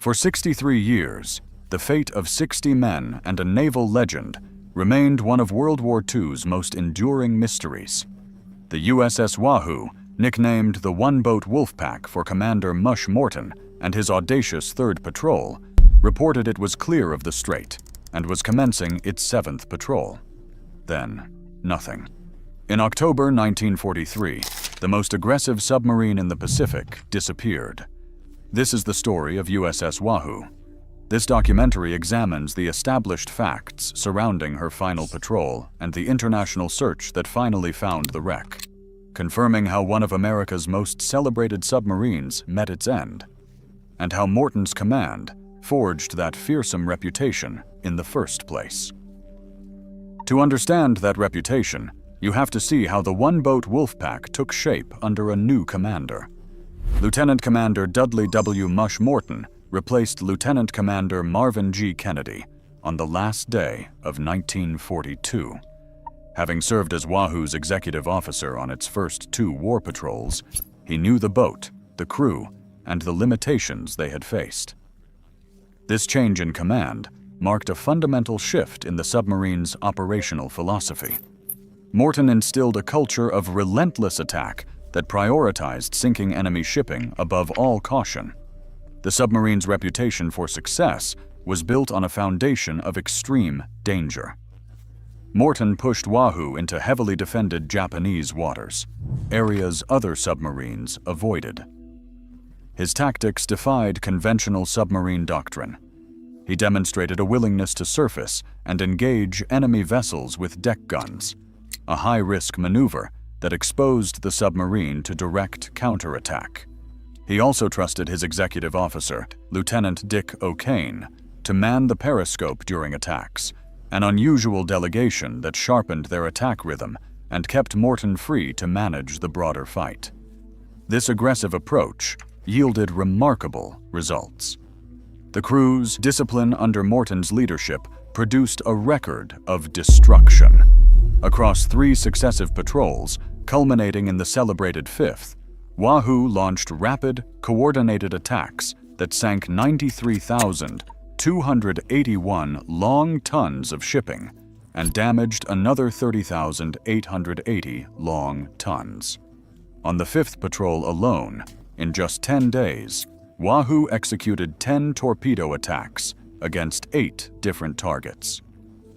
For 63 years, the fate of 60 men and a naval legend remained one of World War II's most enduring mysteries. The USS Wahoo, nicknamed the One-Boat Wolfpack for Commander Mush Morton and his audacious third patrol, reported it was clear of the Strait and was commencing its 7th patrol. Then, nothing. In October 1943, the most aggressive submarine in the Pacific disappeared. This is the story of USS Wahoo. This documentary examines the established facts surrounding her final patrol and the international search that finally found the wreck, confirming how one of America's most celebrated submarines met its end, and how Morton's command forged that fearsome reputation in the first place. To understand that reputation, you have to see how the one-boat Wolfpack took shape under a new commander. Lieutenant Commander Dudley W. Mush Morton replaced Lieutenant Commander Marvin G. Kennedy on the last day of 1942. Having served as Wahoo's executive officer on its first 2 war patrols, he knew the boat, the crew, and the limitations they had faced. This change in command marked a fundamental shift in the submarine's operational philosophy. Morton instilled a culture of relentless attack that prioritized sinking enemy shipping above all caution. The submarine's reputation for success was built on a foundation of extreme danger. Morton pushed Wahoo into heavily defended Japanese waters, areas other submarines avoided. His tactics defied conventional submarine doctrine. He demonstrated a willingness to surface and engage enemy vessels with deck guns, a high-risk maneuver that exposed the submarine to direct counterattack. He also trusted his executive officer, Lieutenant Dick O'Kane, to man the periscope during attacks, an unusual delegation that sharpened their attack rhythm and kept Morton free to manage the broader fight. This aggressive approach yielded remarkable results. The crew's discipline under Morton's leadership produced a record of destruction. Across 3 successive patrols, culminating in the celebrated 5th, Wahoo launched rapid, coordinated attacks that sank 93,281 long tons of shipping and damaged another 30,880 long tons. On the 5th patrol alone, in just 10 days, Wahoo executed 10 torpedo attacks against 8 different targets.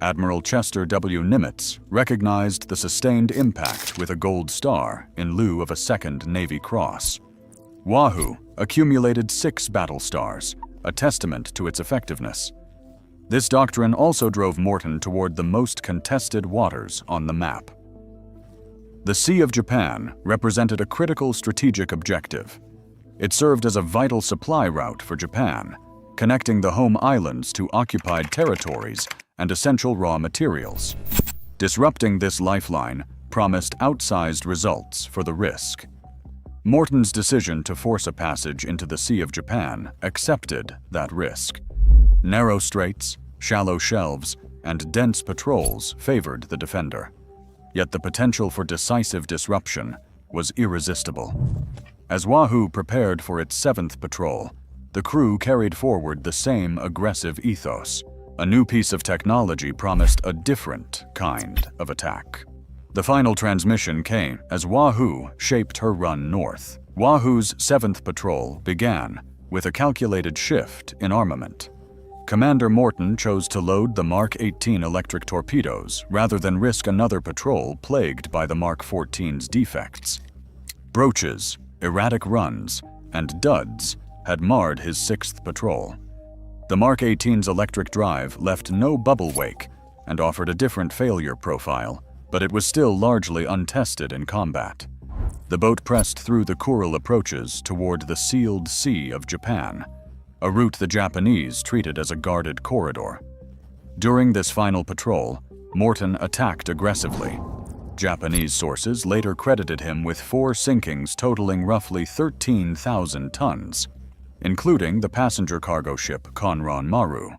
Admiral Chester W. Nimitz recognized the sustained impact with a Gold Star in lieu of a second Navy Cross. Wahoo accumulated 6 battle stars, a testament to its effectiveness. This doctrine also drove Morton toward the most contested waters on the map. The Sea of Japan represented a critical strategic objective. It served as a vital supply route for Japan, connecting the home islands to occupied territories and essential raw materials. Disrupting this lifeline promised outsized results for the risk. Morton's decision to force a passage into the Sea of Japan accepted that risk. Narrow straits, shallow shelves, and dense patrols favored the defender. Yet the potential for decisive disruption was irresistible. As Wahoo prepared for its 7th patrol, the crew carried forward the same aggressive ethos. A new piece of technology promised a different kind of attack. The final transmission came as Wahoo shaped her run north. Wahoo's 7th patrol began with a calculated shift in armament. Commander Morton chose to load the Mark 18 electric torpedoes rather than risk another patrol plagued by the Mark 14's defects. Broaches, erratic runs, and duds had marred his 6th patrol. The Mark 18's electric drive left no bubble wake and offered a different failure profile, but it was still largely untested in combat. The boat pressed through the Kuril approaches toward the sealed Sea of Japan, a route the Japanese treated as a guarded corridor. During this final patrol, Morton attacked aggressively. Japanese sources later credited him with 4 sinkings totaling roughly 13,000 tons, including the passenger cargo ship Konran Maru,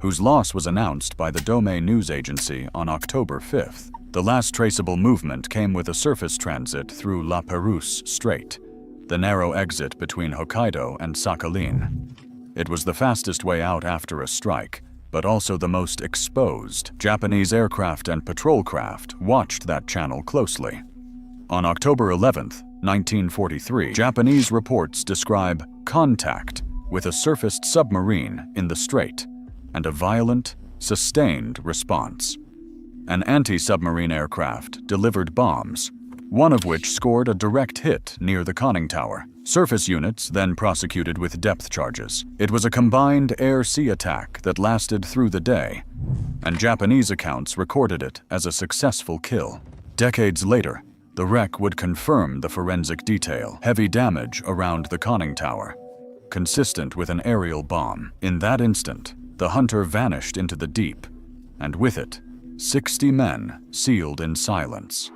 whose loss was announced by the Domei news agency on October 5th. The last traceable movement came with a surface transit through La Pérouse Strait, the narrow exit between Hokkaido and Sakhalin. It was the fastest way out after a strike, but also the most exposed. Japanese aircraft and patrol craft watched that channel closely. On October 11, 1943, Japanese reports describe contact with a surfaced submarine in the Strait and a violent, sustained response. An anti-submarine aircraft delivered bombs, one of which scored a direct hit near the conning tower. Surface units then prosecuted with depth charges. It was a combined air-sea attack that lasted through the day, and Japanese accounts recorded it as a successful kill. Decades later, the wreck would confirm the forensic detail: heavy damage around the conning tower, consistent with an aerial bomb. In that instant, the hunter vanished into the deep, and with it, 60 men sealed in silence.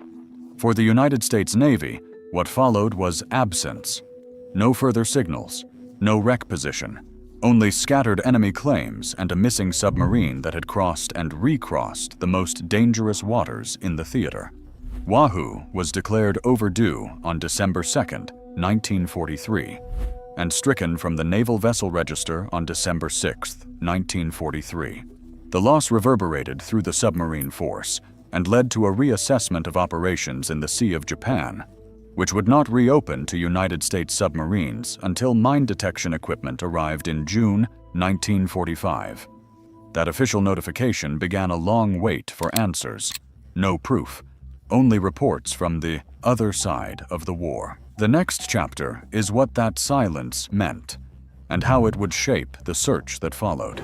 For the United States Navy, what followed was absence. No further signals, no wreck position, only scattered enemy claims and a missing submarine that had crossed and recrossed the most dangerous waters in the theater. Wahoo was declared overdue on December 2, 1943, and stricken from the Naval Vessel Register on December 6, 1943. The loss reverberated through the submarine force and led to a reassessment of operations in the Sea of Japan, which would not reopen to United States submarines until mine detection equipment arrived in June 1945. That official notification began a long wait for answers. No proof, only reports from the other side of the war. The next chapter is what that silence meant, and how it would shape the search that followed.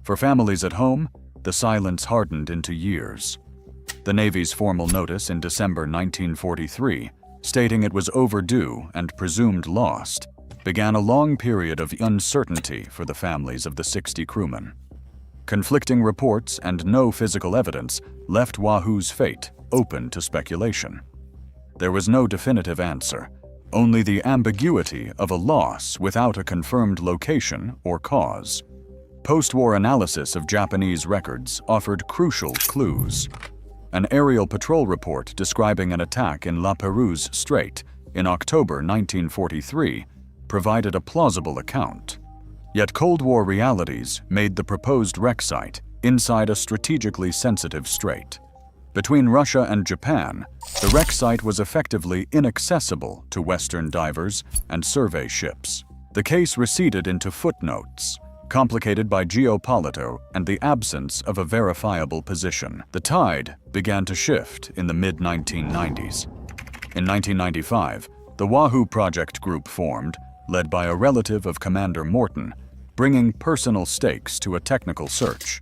For families at home, the silence hardened into years. The Navy's formal notice in December 1943, stating it was overdue and presumed lost, began a long period of uncertainty for the families of the 60 crewmen. Conflicting reports and no physical evidence left Wahoo's fate open to speculation. There was no definitive answer, only the ambiguity of a loss without a confirmed location or cause. Post-war analysis of Japanese records offered crucial clues. An aerial patrol report describing an attack in Pérouse Strait in October 1943 provided a plausible account. Yet Cold War realities made the proposed wreck site inside a strategically sensitive strait. Between Russia and Japan, the wreck site was effectively inaccessible to Western divers and survey ships. The case receded into footnotes, complicated by geopolitics and the absence of a verifiable position. The tide began to shift in the mid-1990s. In 1995, the Wahoo Project Group formed, led by a relative of Commander Morton, bringing personal stakes to a technical search.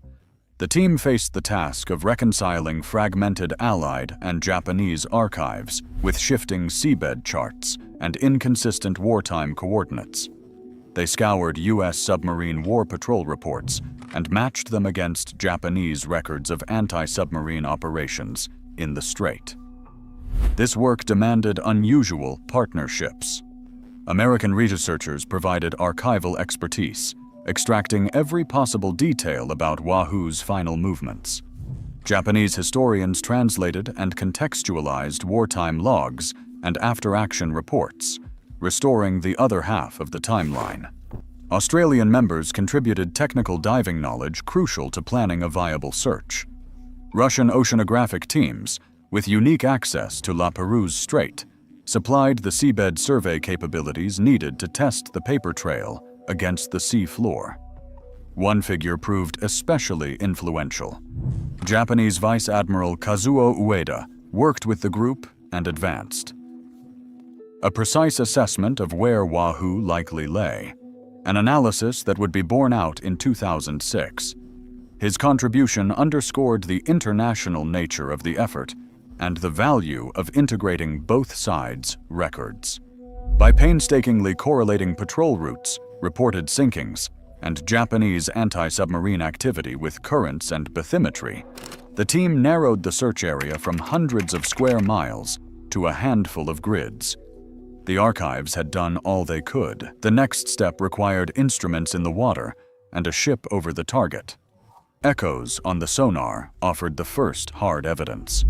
The team faced the task of reconciling fragmented Allied and Japanese archives with shifting seabed charts and inconsistent wartime coordinates. They scoured U.S. submarine war patrol reports and matched them against Japanese records of anti-submarine operations in the Strait. This work demanded unusual partnerships. American researchers provided archival expertise, extracting every possible detail about Wahoo's final movements. Japanese historians translated and contextualized wartime logs and after-action reports, restoring the other half of the timeline. Australian members contributed technical diving knowledge crucial to planning a viable search. Russian oceanographic teams, with unique access to Pérouse Strait, supplied the seabed survey capabilities needed to test the paper trail against the sea floor. One figure proved especially influential. Japanese Vice Admiral Kazuo Ueda worked with the group and advanced a precise assessment of where Wahoo likely lay, an analysis that would be borne out in 2006. His contribution underscored the international nature of the effort and the value of integrating both sides' records. By painstakingly correlating patrol routes, reported sinkings, and Japanese anti-submarine activity with currents and bathymetry, the team narrowed the search area from hundreds of square miles to a handful of grids. The archives had done all they could. The next step required instruments in the water and a ship over the target. Echoes on the sonar offered the first hard evidence.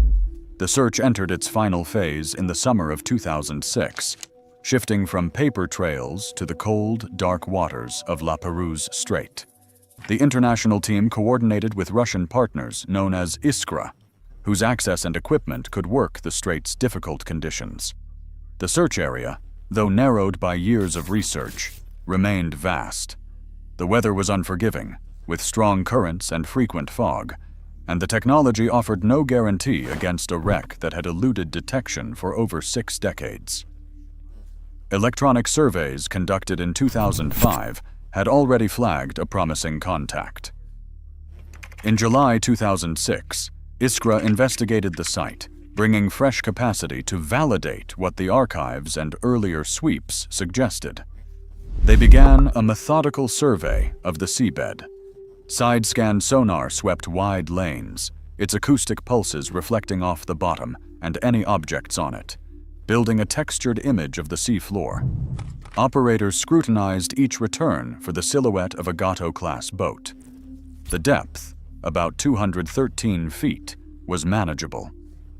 The search entered its final phase in the summer of 2006. shifting from paper trails to the cold, dark waters of La Pérouse Strait. The international team coordinated with Russian partners known as Iskra, whose access and equipment could work the strait's difficult conditions. The search area, though narrowed by years of research, remained vast. The weather was unforgiving, with strong currents and frequent fog, and the technology offered no guarantee against a wreck that had eluded detection for over 6 decades. Electronic surveys conducted in 2005 had already flagged a promising contact. In July 2006, Iskra investigated the site, bringing fresh capacity to validate what the archives and earlier sweeps suggested. They began a methodical survey of the seabed. Side-scan sonar swept wide lanes, its acoustic pulses reflecting off the bottom and any objects on it, building a textured image of the seafloor. Operators scrutinized each return for the silhouette of a Gato-class boat. The depth, about 213 feet, was manageable,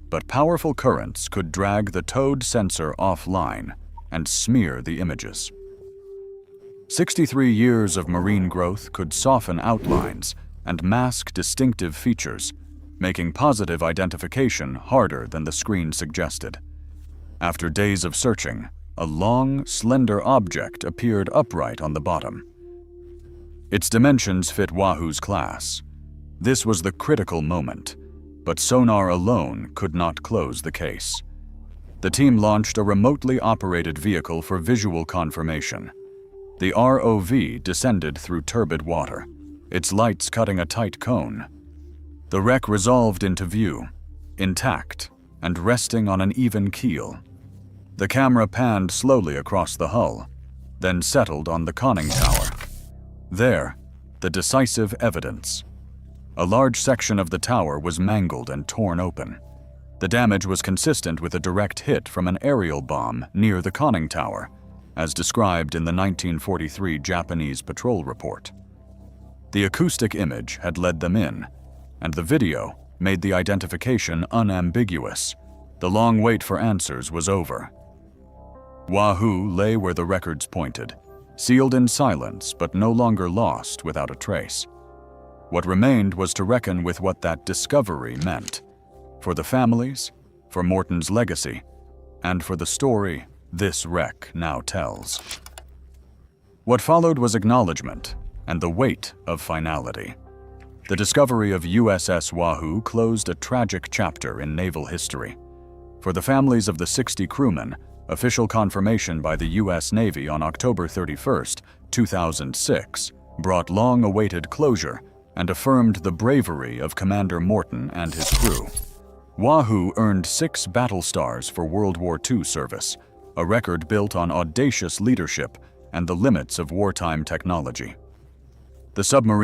but powerful currents could drag the towed sensor offline and smear the images. 63 years of marine growth could soften outlines and mask distinctive features, making positive identification harder than the screen suggested. After days of searching, a long, slender object appeared upright on the bottom. Its dimensions fit Wahoo's class. This was the critical moment, but sonar alone could not close the case. The team launched a remotely operated vehicle for visual confirmation. The ROV descended through turbid water, its lights cutting a tight cone. The wreck resolved into view, intact and resting on an even keel. The camera panned slowly across the hull, then settled on the conning tower. There, the decisive evidence. A large section of the tower was mangled and torn open. The damage was consistent with a direct hit from an aerial bomb near the conning tower, as described in the 1943 Japanese patrol report. The acoustic image had led them in, and the video made the identification unambiguous. The long wait for answers was over. Wahoo lay where the records pointed, sealed in silence but no longer lost without a trace. What remained was to reckon with what that discovery meant, for the families, for Morton's legacy, and for the story this wreck now tells. What followed was acknowledgement and the weight of finality. The discovery of USS Wahoo closed a tragic chapter in naval history. For the families of the 60 crewmen, official confirmation by the U.S. Navy on October 31, 2006, brought long-awaited closure and affirmed the bravery of Commander Morton and his crew. Wahoo earned 6 battle stars for World War II service, a record built on audacious leadership and the limits of wartime technology. The submarine